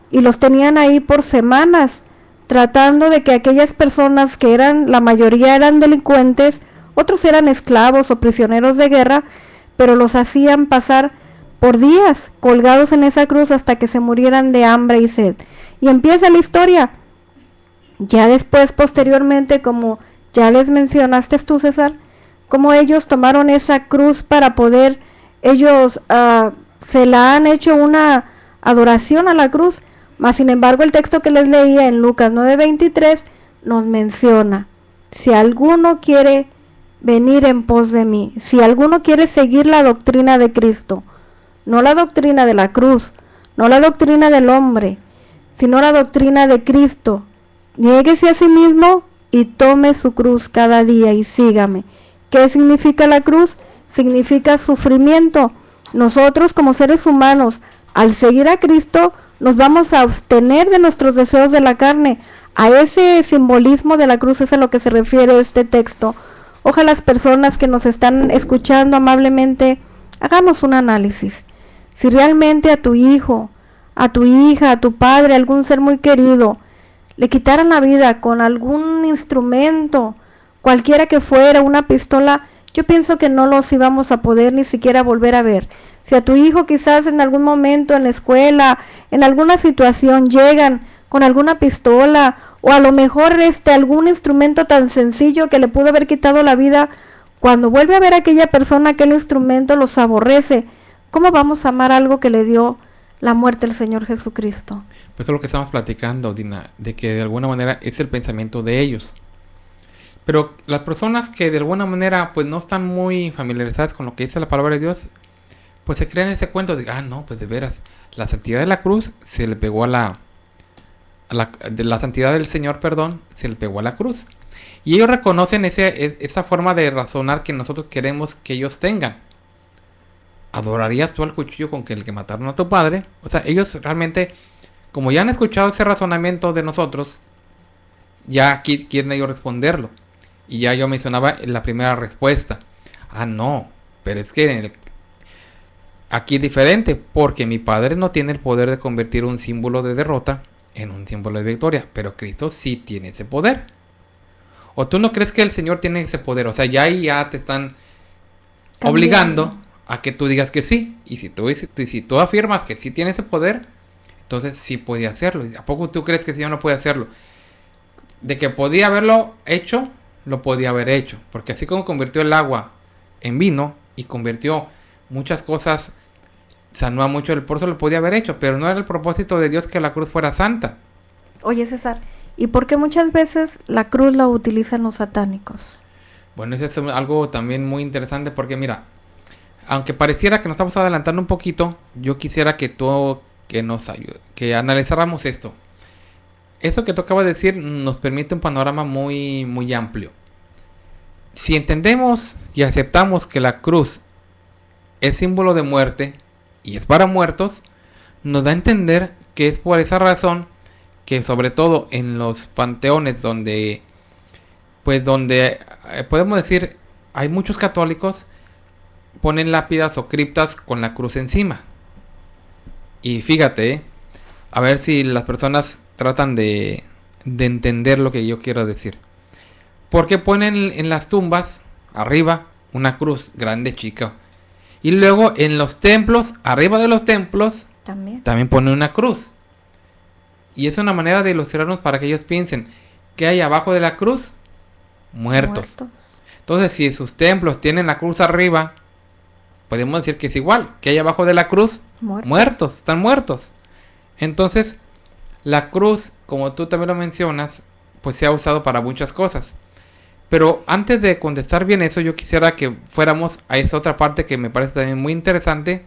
y los tenían ahí por semanas, tratando de que aquellas personas que la mayoría eran delincuentes, otros eran esclavos o prisioneros de guerra, pero los hacían pasar por días colgados en esa cruz hasta que se murieran de hambre y sed. Y empieza la historia. Ya después, posteriormente, como ya les mencionaste tú, César, cómo ellos tomaron esa cruz para poder, ellos se la han hecho una adoración a la cruz. Mas sin embargo, el texto que les leía en Lucas 9:23 nos menciona, si alguno quiere venir en pos de mí. Si alguno quiere seguir la doctrina de Cristo, no la doctrina de la cruz, no la doctrina del hombre, sino la doctrina de Cristo, niéguese a sí mismo y tome su cruz cada día y sígame. ¿Qué significa la cruz? Significa sufrimiento. Nosotros como seres humanos, al seguir a Cristo, nos vamos a abstener de nuestros deseos de la carne. A ese simbolismo de la cruz es a lo que se refiere este texto. Ojalá las personas que nos están escuchando amablemente hagamos un análisis. Si realmente a tu hijo, a tu hija, a tu padre, a algún ser muy querido, le quitaran la vida con algún instrumento, cualquiera que fuera, una pistola, yo pienso que no los íbamos a poder ni siquiera volver a ver. Si a tu hijo quizás en algún momento en la escuela, en alguna situación llegan con alguna pistola o a lo mejor algún instrumento tan sencillo que le pudo haber quitado la vida, cuando vuelve a ver a aquella persona, aquel instrumento los aborrece. ¿Cómo vamos a amar algo que le dio la muerte al Señor Jesucristo?
Pues eso es lo que estamos platicando, Dina, de que de alguna manera es el pensamiento de ellos. Pero las personas que de alguna manera pues no están muy familiarizadas con lo que dice la palabra de Dios, pues se creen ese cuento de, no, pues de veras, la santidad de la cruz se le pegó de la santidad del Señor, perdón, se le pegó a la cruz. Y ellos reconocen esa forma de razonar que nosotros queremos que ellos tengan. ¿Adorarías tú al cuchillo con el que mataron a tu padre? O sea, ellos realmente, como ya han escuchado ese razonamiento de nosotros, ya aquí quieren ellos responderlo. Y ya yo mencionaba la primera respuesta. No, pero es que aquí es diferente, porque mi padre no tiene el poder de convertir un símbolo de derrota en un símbolo de victoria, pero Cristo sí tiene ese poder. ¿O tú no crees que el Señor tiene ese poder? O sea, ya te están obligando a que tú digas que sí. Y si tú afirmas que sí tiene ese poder, entonces sí puede hacerlo. ¿A poco tú crees que el Señor no puede hacerlo? De que podía haberlo hecho, lo podía haber hecho. Porque así como convirtió el agua en vino y convirtió muchas cosas, sanó a mucho el pozo, lo podía haber hecho. Pero no era el propósito de Dios que la cruz fuera santa.
Oye, César, ¿y por qué muchas veces la cruz la utilizan los satánicos? Bueno,
eso es algo también muy interesante, porque mira, aunque pareciera que nos estamos adelantando un poquito, yo quisiera que nos ayude, que analizáramos esto. Eso que tú acabas de decir nos permite un panorama muy, muy amplio. Si entendemos y aceptamos que la cruz es símbolo de muerte y es para muertos, nos da a entender que es por esa razón que, sobre todo en los panteones donde podemos decir hay muchos católicos, ponen lápidas o criptas con la cruz encima. Y fíjate, a ver si las personas tratan de entender lo que yo quiero decir. Porque ponen en las tumbas arriba una cruz grande, chica, y luego en los templos, arriba de los templos, también ponen una cruz. Y es una manera de ilustrarnos para que ellos piensen que hay abajo de la cruz muertos. Entonces, si sus templos tienen la cruz arriba, podemos decir que es igual, que hay abajo de la cruz muertos, están muertos. Entonces, la cruz, como tú también lo mencionas, pues se ha usado para muchas cosas. Pero antes de contestar bien eso, yo quisiera que fuéramos a esa otra parte que me parece también muy interesante,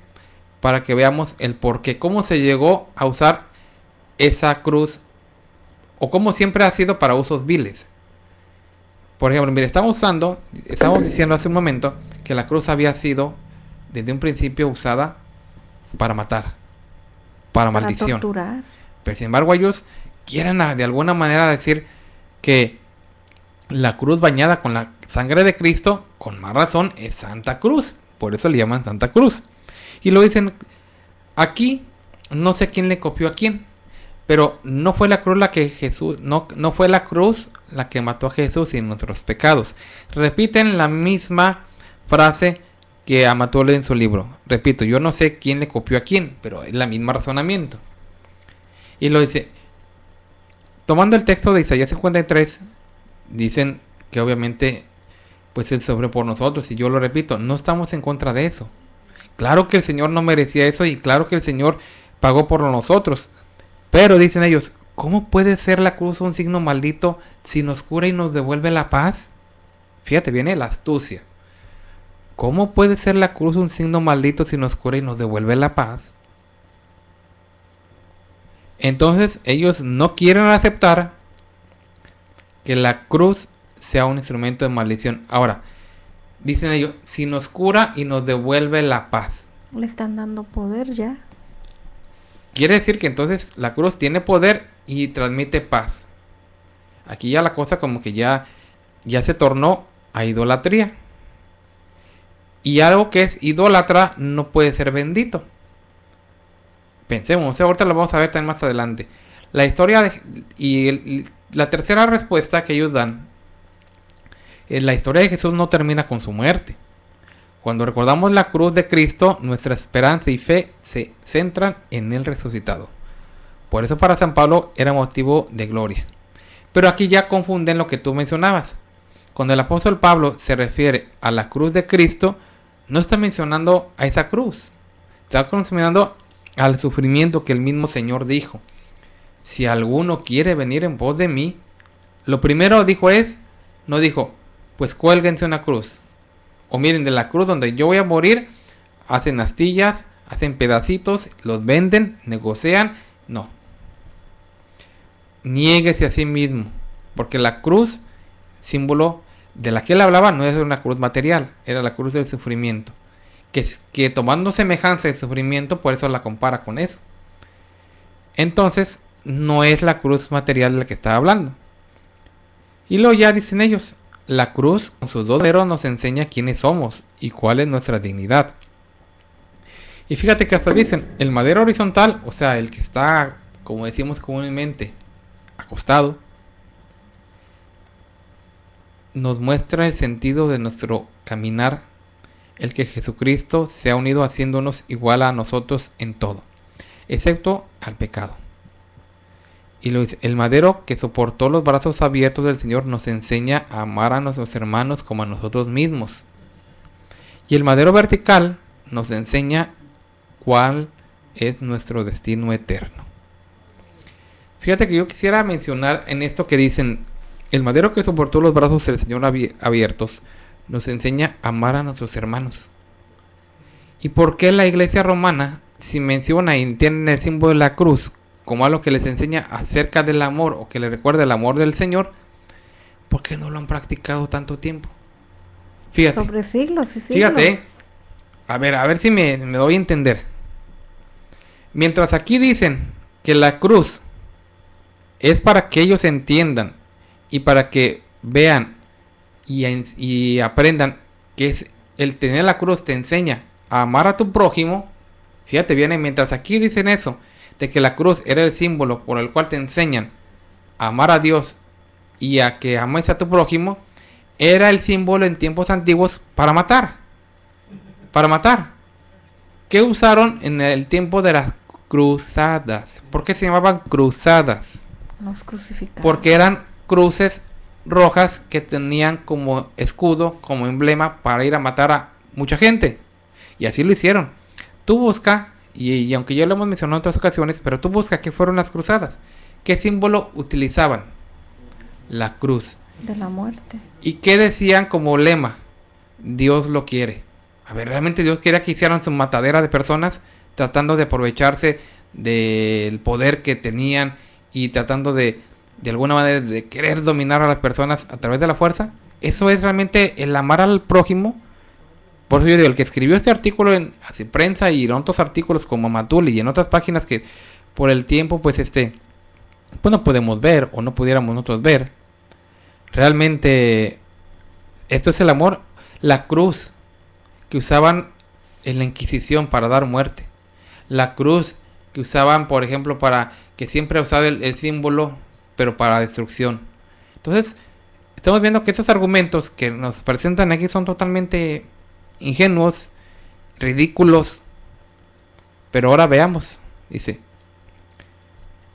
para que veamos el por qué, cómo se llegó a usar esa cruz, o cómo siempre ha sido para usos viles. Por ejemplo, mire, estamos diciendo hace un momento que la cruz había sido desde un principio usada para matar, para maldición.
Torturar.
Pero sin embargo ellos quieren de alguna manera decir que la cruz bañada con la sangre de Cristo, con más razón, es Santa Cruz. Por eso le llaman Santa Cruz. Y lo dicen aquí, no sé quién le copió a quién, pero no fue la cruz la que Jesús, no fue la cruz la que mató a Jesús y nuestros pecados. Repiten la misma frase que Amato lee en su libro. Repito, yo no sé quién le copió a quién, pero es la misma razonamiento. Y lo dice, tomando el texto de Isaías 53, dicen que obviamente pues Él sufrió por nosotros, y yo lo repito, no estamos en contra de eso. Claro que el Señor no merecía eso, y claro que el Señor pagó por nosotros. Pero dicen ellos, ¿cómo puede ser la cruz un signo maldito si nos cura y nos devuelve la paz? Fíjate, viene la astucia. ¿Cómo puede ser la cruz un signo maldito si nos cura y nos devuelve la paz? Entonces ellos no quieren aceptar que la cruz sea un instrumento de maldición. Ahora, dicen ellos, si nos cura y nos devuelve la paz.
Le están dando poder ya.
Quiere decir que entonces la cruz tiene poder y transmite paz. Aquí ya la cosa como que ya se tornó a idolatría. Y algo que es idólatra no puede ser bendito. Pensemos, ahorita lo vamos a ver también más adelante. La historia la tercera respuesta que ellos dan es la historia de Jesús no termina con su muerte. Cuando recordamos la cruz de Cristo, nuestra esperanza y fe se centran en el resucitado. Por eso para San Pablo era motivo de gloria. Pero aquí ya confunden lo que tú mencionabas. Cuando el apóstol Pablo se refiere a la cruz de Cristo, no está mencionando a esa cruz. Está mencionando al sufrimiento que el mismo Señor dijo. Si alguno quiere venir en pos de mí, lo primero no dijo, pues cuélguense una cruz. O miren, de la cruz donde yo voy a morir, hacen astillas, hacen pedacitos, los venden, negocian. No. Niéguese a sí mismo. Porque la cruz, símbolo de la que él hablaba, no es una cruz material, era la cruz del sufrimiento. Que tomando semejanza del sufrimiento, por eso la compara con eso. Entonces, no es la cruz material de la que estaba hablando. Y luego ya dicen ellos, la cruz con sus dos dedos nos enseña quiénes somos y cuál es nuestra dignidad. Y fíjate que hasta dicen, el madero horizontal, o sea, el que está, como decimos comúnmente, acostado, nos muestra el sentido de nuestro caminar, el que Jesucristo se ha unido haciéndonos igual a nosotros en todo, excepto al pecado. Y lo dice, el madero que soportó los brazos abiertos del Señor nos enseña a amar a nuestros hermanos como a nosotros mismos. Y el madero vertical nos enseña cuál es nuestro destino eterno. Fíjate que yo quisiera mencionar en esto que dicen, el madero que soportó los brazos del Señor abiertos nos enseña a amar a nuestros hermanos. ¿Y por qué la iglesia romana, si menciona y tiene el símbolo de la cruz como algo que les enseña acerca del amor o que les recuerda el amor del Señor, por qué no lo han practicado tanto tiempo? Fíjate.
Sobre siglos y siglos.
Fíjate. A ver si me doy a entender. Mientras aquí dicen que la cruz es para que ellos entiendan y para que vean y aprendan que es el tener la cruz te enseña a amar a tu prójimo. Fíjate bien, mientras aquí dicen eso, de que la cruz era el símbolo por el cual te enseñan a amar a Dios y a que ames a tu prójimo, era el símbolo en tiempos antiguos para matar. Para matar. ¿Qué usaron en el tiempo de las cruzadas? ¿Por qué se llamaban cruzadas?
Los crucificaron.
Porque eran cruces rojas que tenían como escudo, como emblema para ir a matar a mucha gente. Y así lo hicieron. Tú busca, y aunque ya lo hemos mencionado en otras ocasiones, pero tú busca qué fueron las cruzadas. ¿Qué símbolo utilizaban? La cruz.
De la muerte.
¿Y qué decían como lema? Dios lo quiere. A ver, ¿realmente Dios quería que hicieran su matadera de personas tratando de aprovecharse del poder que tenían y tratando de alguna manera de querer dominar a las personas a través de la fuerza? ¿Eso es realmente el amar al prójimo? Por eso yo digo, el que escribió este artículo en Así Prensa y en otros artículos como Matuli y en otras páginas que por el tiempo pues no podemos ver o no pudiéramos nosotros ver, realmente esto es el amor. La cruz que usaban en la Inquisición para dar muerte, la cruz que usaban por ejemplo para que siempre usaba el símbolo pero para destrucción. Entonces estamos viendo que esos argumentos que nos presentan aquí son totalmente ingenuos, ridículos. Pero ahora veamos, dice,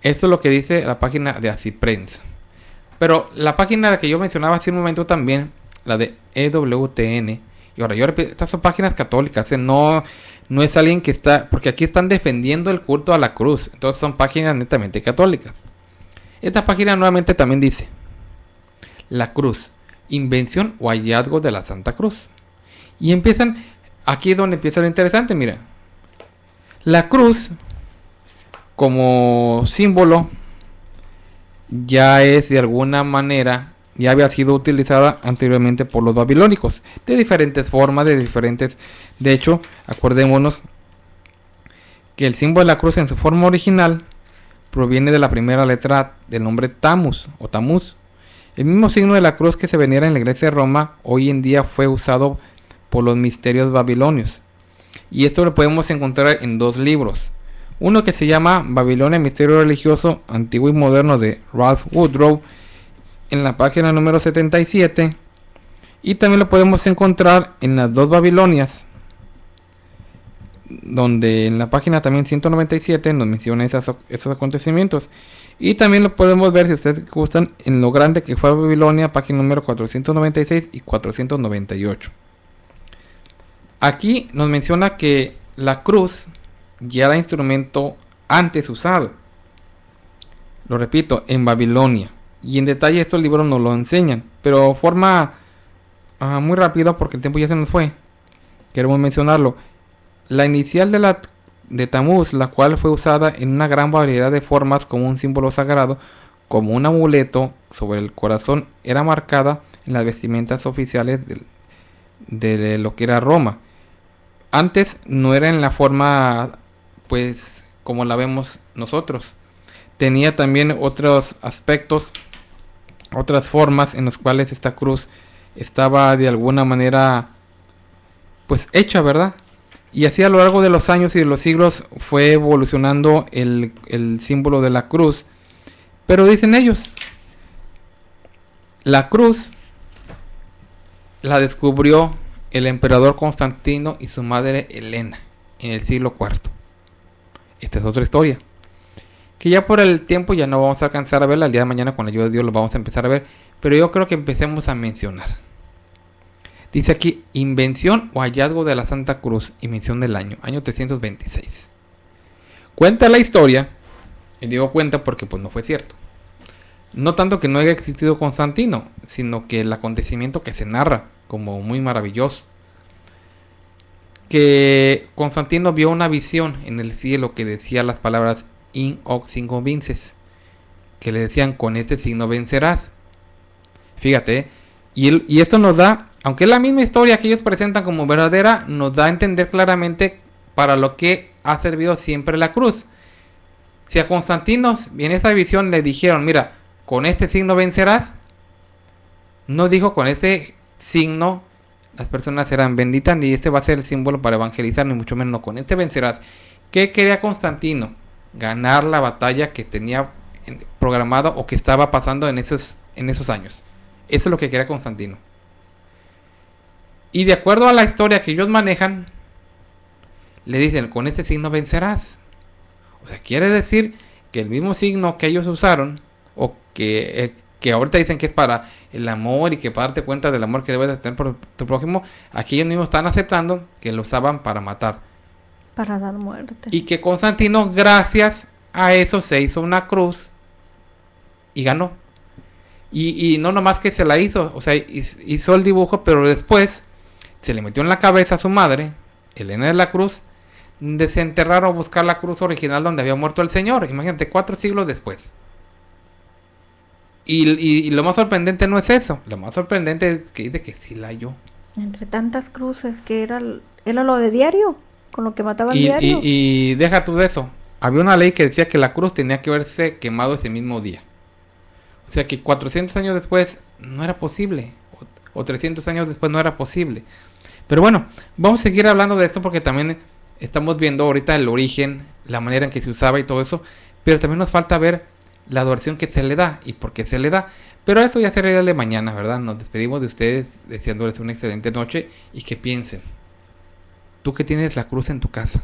esto es lo que dice la página de Así Prensa. Pero la página que yo mencionaba hace un momento también, la de EWTN, y ahora yo repito, estas son páginas católicas, no es alguien que está, porque aquí están defendiendo el culto a la cruz, entonces son páginas netamente católicas. Esta página nuevamente también dice, la cruz, invención o hallazgo de la Santa Cruz. Y empiezan, aquí es donde empieza lo interesante, mira. La cruz, como símbolo, ya es de alguna manera, ya había sido utilizada anteriormente por los babilónicos, de diferentes formas, de hecho, acordémonos que el símbolo de la cruz en su forma original proviene de la primera letra del nombre Tammuz o Tamuz. El mismo signo de la cruz que se venera en la iglesia de Roma hoy en día fue usado por los misterios babilonios. Y esto lo podemos encontrar en dos libros. Uno que se llama Babilonia, Misterio Religioso Antiguo y Moderno de Ralph Woodrow, en la página número 77. Y también lo podemos encontrar en las dos Babilonias, donde en la página también 197 nos menciona esos acontecimientos. Y también lo podemos ver, si ustedes gustan, en lo grande que fue Babilonia, página número 496 y 498. Aquí nos menciona que la cruz ya era instrumento antes usado. Lo repito, en Babilonia. Y en detalle estos libros nos lo enseñan, pero forma muy rápido porque el tiempo ya se nos fue. Queremos mencionarlo. La inicial de Tamuz, la cual fue usada en una gran variedad de formas como un símbolo sagrado, como un amuleto sobre el corazón, era marcada en las vestimentas oficiales de lo que era Roma. Antes no era en la forma, pues, como la vemos nosotros. Tenía también otros aspectos, otras formas en las cuales esta cruz estaba de alguna manera, pues, hecha, ¿verdad? Y así a lo largo de los años y de los siglos fue evolucionando el símbolo de la cruz. Pero dicen ellos, la cruz la descubrió el emperador Constantino y su madre Helena en el siglo IV. Esta es otra historia, que ya por el tiempo ya no vamos a alcanzar a verla. El día de mañana con la ayuda de Dios lo vamos a empezar a ver, pero yo creo que empecemos a mencionar. Dice aquí, invención o hallazgo de la Santa Cruz, invención del año 326. Cuenta la historia, y digo cuenta porque pues no fue cierto. No tanto que no haya existido Constantino, sino que el acontecimiento que se narra como muy maravilloso. Que Constantino vio una visión en el cielo que decía las palabras in hoc signo vinces, que le decían, con este signo vencerás. Fíjate, y esto nos da, aunque es la misma historia que ellos presentan como verdadera, nos da a entender claramente para lo que ha servido siempre la cruz. Si a Constantino en esa visión le dijeron, mira, con este signo vencerás, no dijo con este signo las personas serán benditas, ni este va a ser el símbolo para evangelizar, ni mucho menos, no, con este vencerás. ¿Qué quería Constantino? Ganar la batalla que tenía programado o que estaba pasando en esos años. Eso es lo que quería Constantino. Y de acuerdo a la historia que ellos manejan, le dicen, con este signo vencerás. O sea, quiere decir que el mismo signo que ellos usaron, o que ahorita dicen que es para el amor y que para darte cuenta del amor que debes de tener por tu prójimo, aquí ellos mismos están aceptando que lo usaban para matar.
Para dar muerte.
Y que Constantino, gracias a eso, se hizo una cruz y ganó. Y no nomás que se la hizo, o sea, hizo el dibujo, pero después se le metió en la cabeza a su madre, Helena de la Cruz, desenterrar o buscar la cruz original donde había muerto el Señor. Imagínate, 4 siglos después. Y lo más sorprendente no es eso. Lo más sorprendente es que dice que sí la halló.
Entre tantas cruces, que era lo de diario, con lo que mataban diario.
Y deja tú de eso. Había una ley que decía que la cruz tenía que haberse quemado ese mismo día. O sea que 400 años después no era posible. O 300 años después no era posible. Pero bueno, vamos a seguir hablando de esto porque también estamos viendo ahorita el origen, la manera en que se usaba y todo eso. Pero también nos falta ver la adoración que se le da y por qué se le da. Pero eso ya será el de mañana, ¿verdad? Nos despedimos de ustedes deseándoles una excelente noche y que piensen. Tú que tienes la cruz en tu casa,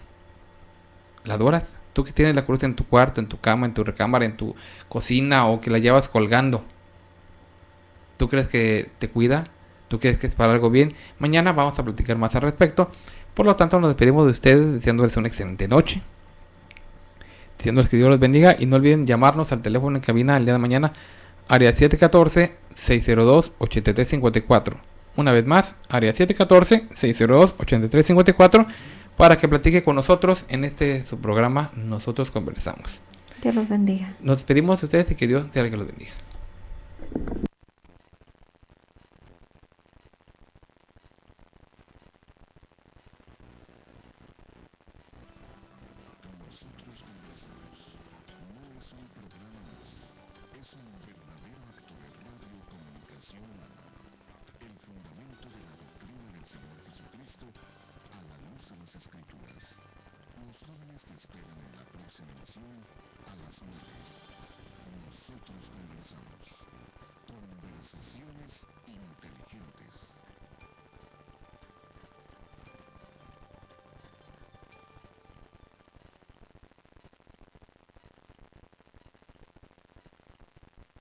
¿la adoras? Tú que tienes la cruz en tu cuarto, en tu cama, en tu recámara, en tu cocina o que la llevas colgando, ¿tú crees que te cuida? ¿Tú crees que es para algo bien? Mañana vamos a platicar más al respecto. Por lo tanto, nos despedimos de ustedes deseándoles una excelente noche, diciéndoles que Dios los bendiga y no olviden llamarnos al teléfono en cabina el día de mañana área 714-602-8354. Una vez más, área 714-602-8354, para que platique con nosotros en su programa Nosotros Conversamos.
Dios los bendiga.
Nos despedimos de ustedes y que Dios sea el que los bendiga.
Nosotros Conversamos no es un programa más, es un verdadero acto de radiocomunicación humana, el fundamento de la doctrina del Señor Jesucristo a la luz de las Escrituras. Los jóvenes te esperan en la próxima emisión a las 9. Nosotros Conversamos. Conversaciones inteligentes.